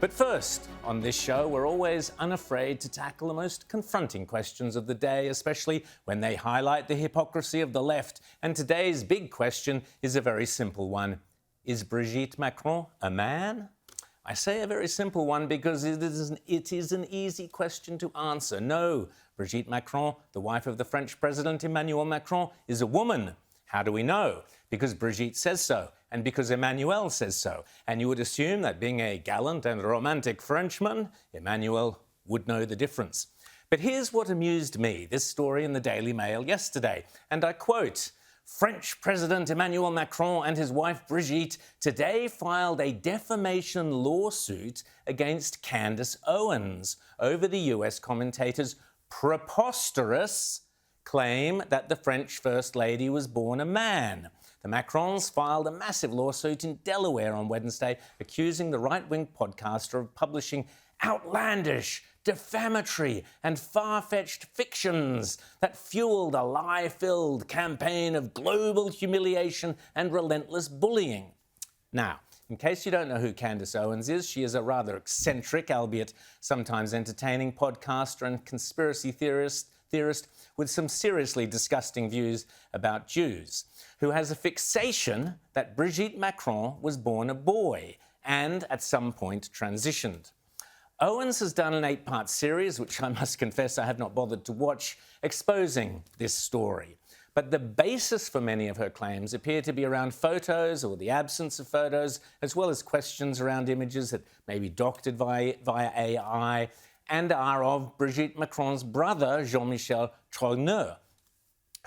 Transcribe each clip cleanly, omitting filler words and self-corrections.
But first, on this show, we're always unafraid to tackle the most confronting questions of the day, especially when they highlight the hypocrisy of the left. And today's big question is a very simple one. Is Brigitte Macron a man? I say a very simple one because it is an easy question to answer. No, Brigitte Macron, the wife of the French President Emmanuel Macron, is a woman. How do we know? Because Brigitte says so, and because Emmanuel says so. And you would assume that being a gallant and romantic Frenchman, Emmanuel would know the difference. But here's what amused me, this story in the Daily Mail yesterday, and I quote, French President Emmanuel Macron and his wife Brigitte today filed a defamation lawsuit against Candace Owens over the US commentator's preposterous claim that the French First Lady was born a man. The Macrons filed a massive lawsuit in Delaware on Wednesday, accusing the right-wing podcaster of publishing outlandish, defamatory and far-fetched fictions that fueled a lie-filled campaign of global humiliation and relentless bullying. Now, in case you don't know who Candace Owens is, she is a rather eccentric, albeit sometimes entertaining podcaster and conspiracy theorist with some seriously disgusting views about Jews, who has a fixation that Brigitte Macron was born a boy and at some point transitioned. Owens has done an 8-part series, which I must confess I have not bothered to watch, exposing this story. But the basis for many of her claims appear to be around photos or the absence of photos, as well as questions around images that may be doctored via AI, and are of Brigitte Macron's brother, Jean-Michel Trogneux,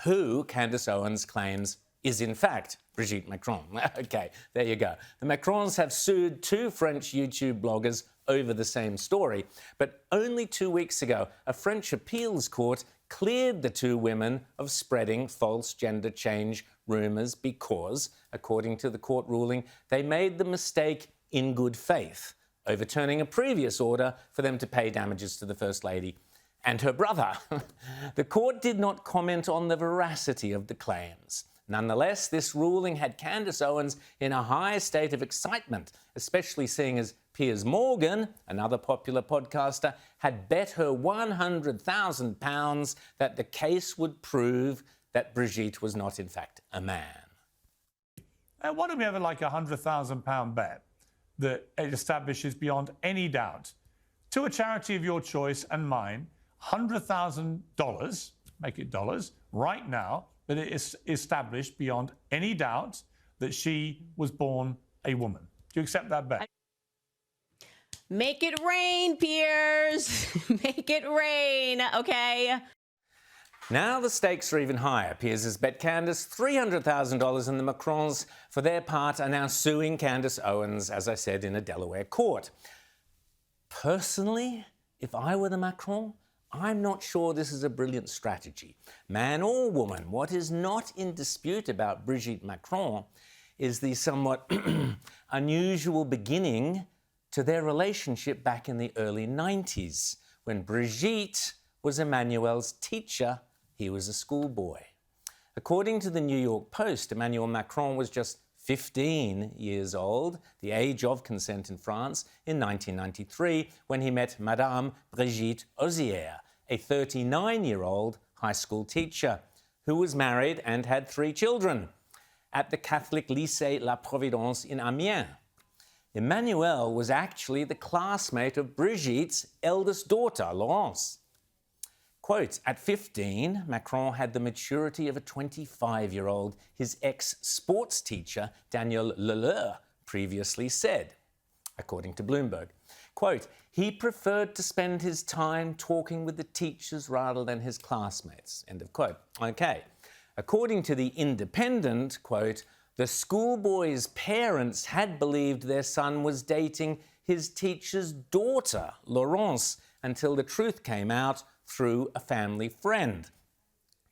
who Candace Owens claims is in fact Brigitte Macron. Okay, there you go. The Macrons have sued 2 French YouTube bloggers over the same story, but only 2 weeks ago, a French appeals court cleared the 2 women of spreading false gender change rumours because, according to the court ruling, they made the mistake in good faith, overturning a previous order for them to pay damages to the First Lady and her brother. The court did not comment on the veracity of the claims. Nonetheless, this ruling had Candace Owens in a high state of excitement, especially seeing as Piers Morgan, another popular podcaster, had bet her £100,000 that the case would prove that Brigitte was not, in fact, a man. Why don't we have like £100,000 bet that it establishes beyond any doubt to a charity of your choice and mine, $100,000, make it dollars, right now, that it is established beyond any doubt that she was born a woman. Do you accept that bet? Make it rain, Piers. Make it rain, okay? Now the stakes are even higher. Piers has bet Candace $300,000 and the Macrons, for their part, are now suing Candace Owens, as I said, in a Delaware court. Personally, if I were the Macron, I'm not sure this is a brilliant strategy. Man or woman, what is not in dispute about Brigitte Macron is the somewhat unusual beginning to their relationship back in the early 90s, when Brigitte was Emmanuel's teacher. He was a schoolboy. According to the New York Post, Emmanuel Macron was just 15 years old, the age of consent in France, in 1993, when he met Madame Brigitte Ozière, a 39-year-old high school teacher, who was married and had 3 children, at the Catholic Lycée La Providence in Amiens. Emmanuel was actually the classmate of Brigitte's eldest daughter, Laurence. Quote, at 15, Macron had the maturity of a 25-year-old, his ex-sports teacher, Daniel Leleur, previously said, according to Bloomberg. Quote, he preferred to spend his time talking with the teachers rather than his classmates, end of quote. Okay. According to The Independent, quote, the schoolboy's parents had believed their son was dating his teacher's daughter, Laurence, until the truth came out through a family friend.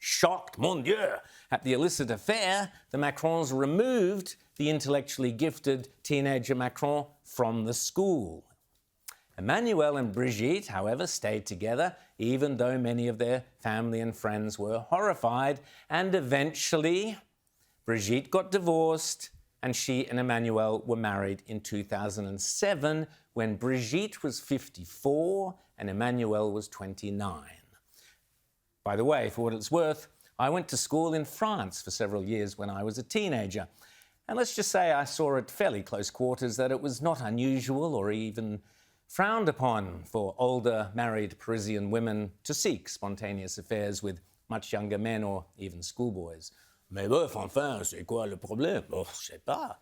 Shocked, mon Dieu, at the illicit affair, the Macrons removed the intellectually gifted teenager Macron from the school. Emmanuel and Brigitte, however, stayed together, even though many of their family and friends were horrified, and eventually Brigitte got divorced and she and Emmanuel were married in 2007 when Brigitte was 54 and Emmanuel was 29. By the way, for what it's worth, I went to school in France for several years when I was a teenager. And let's just say I saw at fairly close quarters that it was not unusual or even frowned upon for older married Parisian women to seek spontaneous affairs with much younger men or even schoolboys. Mais bof, enfin, c'est quoi le problème? Oh, je sais pas.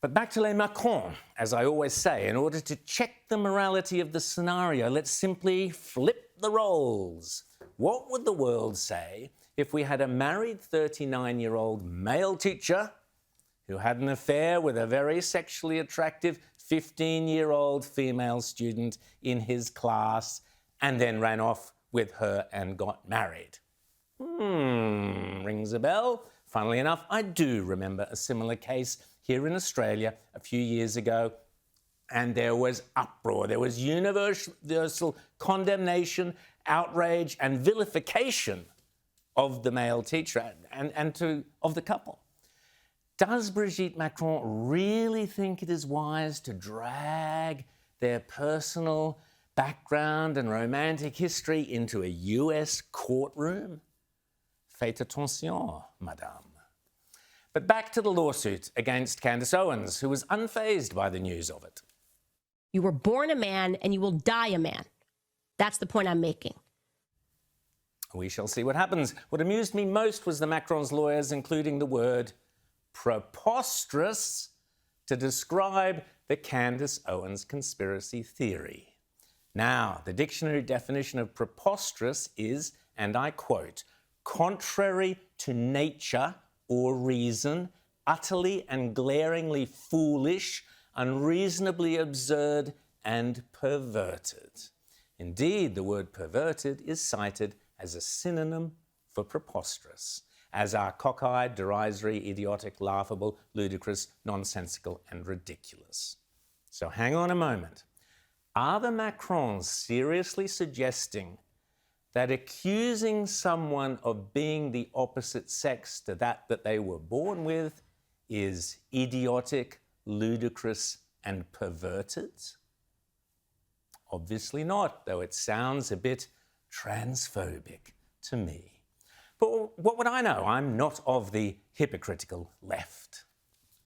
But back to les Macron, as I always say, in order to check the morality of the scenario, let's simply flip the roles. What would the world say if we had a married 39-year-old male teacher who had an affair with a very sexually attractive 15-year-old female student in his class and then ran off with her and got married? Rings a bell. Funnily enough, I do remember a similar case here in Australia a few years ago, and there was uproar. There was universal condemnation, outrage, and vilification of the male teacher and of the couple. Does Brigitte Macron really think it is wise to drag their personal background and romantic history into a US courtroom? Faites attention, madame. But back to the lawsuit against Candace Owens, who was unfazed by the news of it. You were born a man and you will die a man. That's the point I'm making. We shall see what happens. What amused me most was the Macron's lawyers including the word preposterous to describe the Candace Owens conspiracy theory. Now, the dictionary definition of preposterous is, and I quote, contrary to nature or reason, utterly and glaringly foolish, unreasonably absurd, and perverted. Indeed, the word perverted is cited as a synonym for preposterous, as are cockeyed, derisory, idiotic, laughable, ludicrous, nonsensical, and ridiculous. So hang on a moment. Are the Macrons seriously suggesting that accusing someone of being the opposite sex to that they were born with is idiotic, ludicrous, and perverted? Obviously not, though it sounds a bit transphobic to me. But what would I know? I'm not of the hypocritical left.